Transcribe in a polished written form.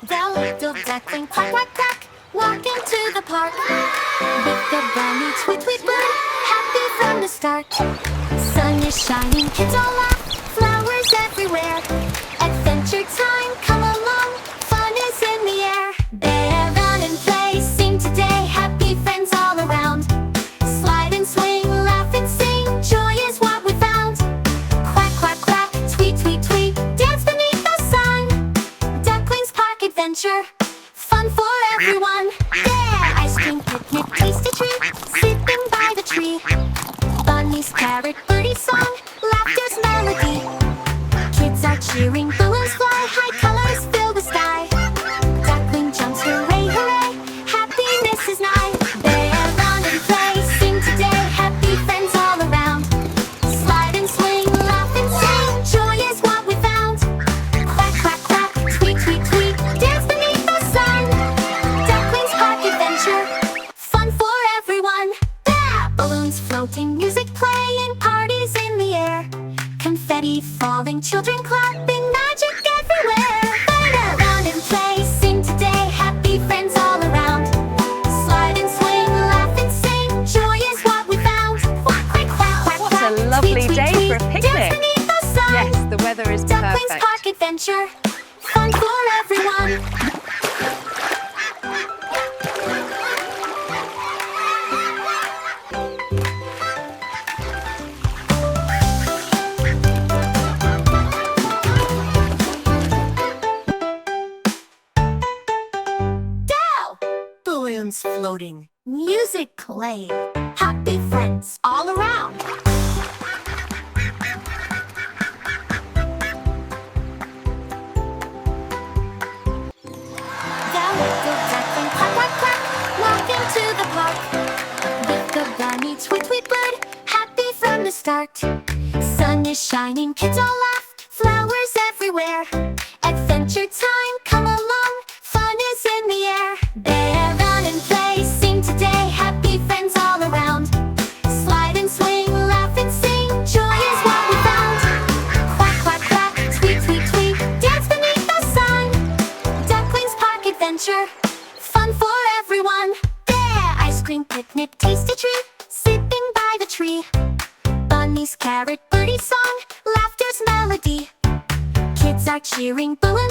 The little duckling quack quack quack, walking to the park with the bunny tweet tweet bird, happy from the start. Sun is shining, kids all laugh, flowers everywhere. Adventure time, come along, fun is in the air. Bear, run and play, sing today, happy friends all around. Slide and swing, laugh and sing, joy is what we found. Quack quack quack, tweet tweet tweet, dance beneath the sun. Duckling's Park Adventure, fun for everyone. Yeah, ice cream picnic, tasty treat, sitting by the tree. Bunny's carrot, birdie song, laughter's melody. Kids are cheering, balloons fly, high colors fill the sky. Duckling jumps, hooray, hooray, happiness is nigh. Bear, run and play, sing today, happy friends all around. Slide and swing, laugh and sing, joy is what we found. Quack, quack, quack, tweet, tweet, tweet, dance beneath the sun. Duckling's Park Adventure, fun for everyone. Yeah! Balloons floating, music playing, parties in the air. Confetti falling, children clapping, magic everywhere. Bear, run and play, sing today, happy friends all around. Slide and swing, laugh and sing, joy is what we found. Quack, quack, quack, quack, What a quack, lovely tweet, tweet, day tweet, for a dance picnic. beneath the sun. Yes, the weather is Duckling's perfect. Park Adventure, fun for everyone. Dow! Balloons floating, music playing, happy friends all around. The little duckling quack quack quack, walking to the park with the bunny tweet tweet bird, happy from the start. Sun is shining, kids all laugh, flowers everywhere. Adventure time, come along, fun is in the air. Bear, run and play, sing today, happy friends all around. Slide and swing, laugh and sing, joy is what we found. Quack, quack, quack, tweet, tweet, tweet, dance beneath the sun. Duckling's Park Adventure, fun for everyone. Yeah, ice cream picnic, tasty treat, sitting by the tree. Bunny's carrot, birdie song, laughter's melody. Kids are cheering, balloons